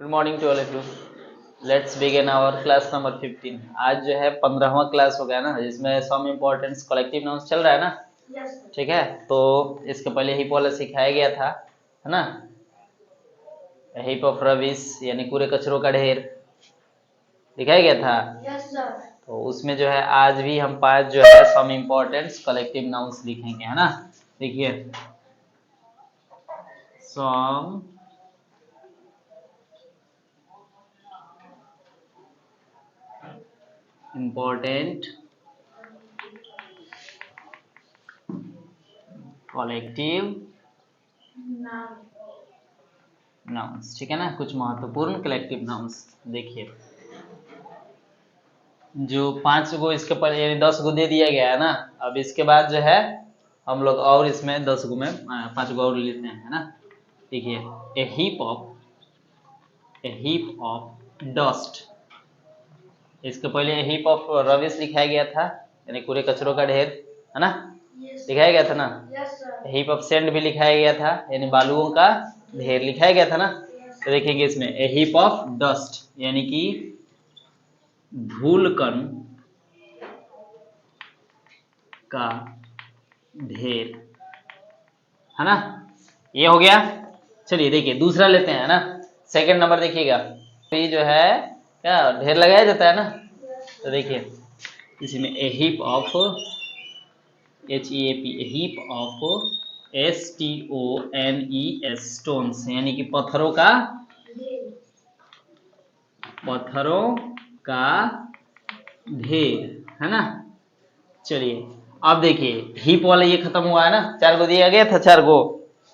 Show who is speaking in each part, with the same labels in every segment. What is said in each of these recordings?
Speaker 1: Good morning to all of you. Let's begin our class number 15। आज जो है 15वां class हो गया ना, जिसमें सम इम्पोर्टेंस कलेक्टिव नाउन्स चल रहा है ना। ठीक है, तो इसके पहले हिप वाला सिखाया गया था, है ना। हिप ऑफ रबिश यानी कूड़े कचरों का ढेर दिखाया गया था। तो उसमें जो है आज भी हम 5 जो है सम इम्पोर्टेंस कलेक्टिव नाउन्स लिखेंगे, है ना। देखिए, सम इम्पोर्टेंट कलेक्टिव नाउन्स, ठीक है ना। कुछ महत्वपूर्ण कलेक्टिव नाउन्स देखिए, जो 5 गो इसके पर यानी 10 गो दे दिया गया है ना। अब इसके बाद जो है हम लोग और इसमें 10 गो में 5 गो और लेते हैं, है ना। देखिए, ए हीप ऑफ डस्ट। इसके पहले ए हीप ऑफ रबिश लिखाया गया था, यानी कूड़े कचरों का ढेर, है ना। लिखाया गया था ना। हीप ऑफ सैंड भी लिखाया गया था, यानी बालुओं का ढेर लिखाया गया था ना। तो देखेंगे इसमें ए हीप ऑफ डस्ट यानी कि धूल कण का ढेर, है ना। ये हो गया। चलिए देखिए दूसरा लेते हैं, है ना। सेकंड नंबर देखिएगा, ये जो है क्या ढेर लगाया जाता है ना। तो देखिए इसमें a heap of HEAP, a heap of STONES stones, यानी कि पत्थरों का ढेर, है ना। चलिए अब देखिए, हिप वाला ये खत्म हुआ है ना। 4 गो दिया गया था, 4 गो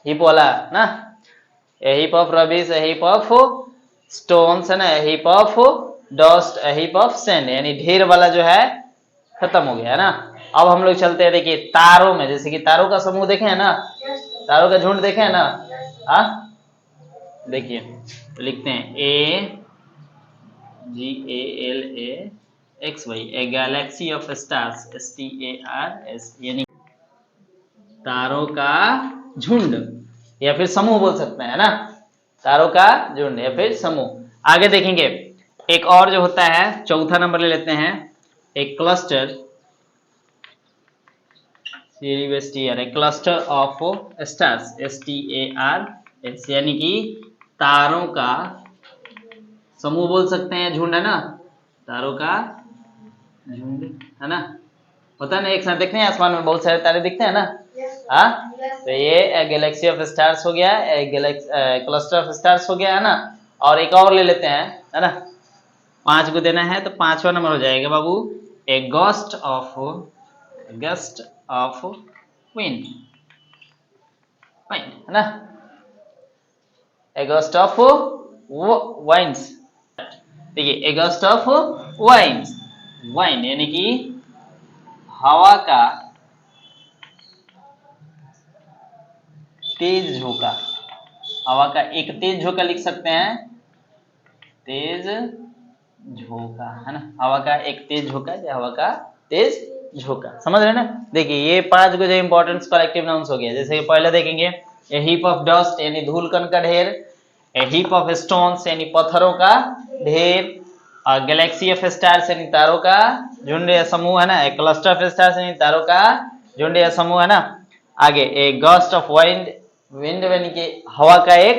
Speaker 1: हिप वाला ना। A heap of rubbish, a heap of stones, है ना, a heap of dust, a heap of sand, यानी ढेर वाला जो है खत्म हो गया, है ना। अब हम लोग चलते हैं, देखिए तारों में, जैसे कि तारों का समूह देखे है ना, तारों का झुंड देखे है ना। हाँ देखिए, तो लिखते हैं AGALAXY, A Galaxy of stars, STARS, यानी तारों का झुंड या फिर समूह बोल सकते हैं, है ना। तारों का झुंड या फिर समूह। आगे देखेंगे एक और जो होता है, चौथा नंबर ले लेते हैं, एक cluster, A cluster of stars, STARS, यानी कि तारों का समूह बोल सकते हैं, झुंड, है ना। तारों का झुंड, है ना। होता है ना, एक साथ देखते हैं आसमान में बहुत सारे तारे दिखते हैं ना। हाँ, तो ये गैलेक्सी ऑफ स्टार्स हो गया, क्लस्टर ऑफ स्टार्स हो गया, है ना। और एक और ले लेते हैं, है ना। 5 को देना है तो 5वां नंबर हो जाएगा बाबू, ए गस्ट ऑफ विंड, है ना। ए गस्ट ऑफ वाइंड्स, देखिए ए गस्ट ऑफ वाइंड यानी कि हवा का तेज झोंका। हवा का एक तेज झोंका लिख सकते हैं, तेज झोंका, है ना। हवा का एक तेज झोंका या हवा का तेज झोंका, समझ रहे हैं ना। देखिए ये 5 को जो इंपॉर्टेंस कलेक्टिव नाउन्स हो गया। जैसे पहले देखेंगे, ए हीप ऑफ डस्ट यानी धूल कण का ढेर, ए हीप ऑफ स्टोन्स यानी पत्थरों का ढेर, और गैलेक्सी ऑफ स्टार्स यानी तारों का झुंड या समूह, है ना। एक क्लस्टर ऑफ स्टार्स यानी तारों का झुंड या समूह, है ना। आगे ए गस्ट ऑफ विंड यानी कि हवा का एक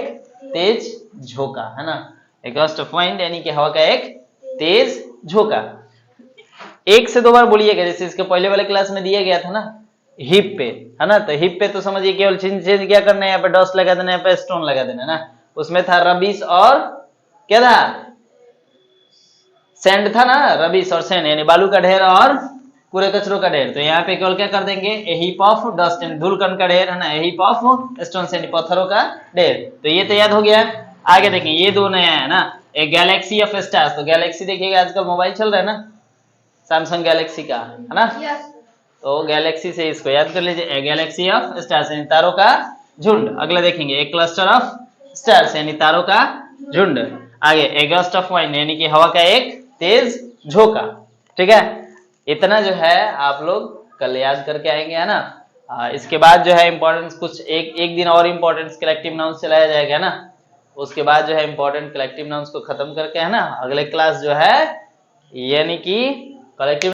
Speaker 1: तेज झोंका, है ना। ए गस्ट ऑफ वाइंड यानी कि हवा का एक तेज झोंका। 1 से 2 बार बोलिएगा, जैसे इसके पहले वाले क्लास में दिया गया था ना हिप पे, है ना। तो हिप पे तो समझिए केवल चेंज क्या करना है, यहाँ पे डस्ट लगा देना है, यहाँ पे स्टोन लगा देना है ना। उसमें था रबिश और क्या था, सैंड था ना। रबिश और सैंड यानी बालू का ढेर और कूड़े कचरों का ढेर। तो यहाँ पे केवल क्या कर देंगे, ए हीप ऑफ डस्ट यानी धूल कण का ढेर, है ना। ए हीप ऑफ स्टोन यानी पत्थरों का ढेर। तो ये तो याद हो गया। आगे देखें, ये 2 नया है ना, ए गैलेक्सी ऑफ स्टार्स। तो गैलेक्सी देखिएगा, आजकल मोबाइल चल रहा है ना, सैमसंग गैलेक्सी का, है ना। तो गैलेक्सी से इसको याद कर लीजिए, ए गैलेक्सी ऑफ स्टार्स यानी तारों का झुंड। अगला देखेंगे, एक क्लस्टर ऑफ स्टार्स यानी तारों का झुंड। आगे ए गस्ट ऑफ वाइंड यानी कि हवा का एक तेज झोंका। ठीक है, इतना जो है आप लोग कल याद करके आएंगे, है ना। इसके बाद जो है इंपॉर्टेंस कुछ एक दिन और इंपॉर्टेंस कलेक्टिव नाउन चलाया जाएगा ना। उसके बाद जो है इंपॉर्टेंट कलेक्टिव नाउन्स को खत्म करके है ना, अगले क्लास जो है यानी कि कलेक्टिव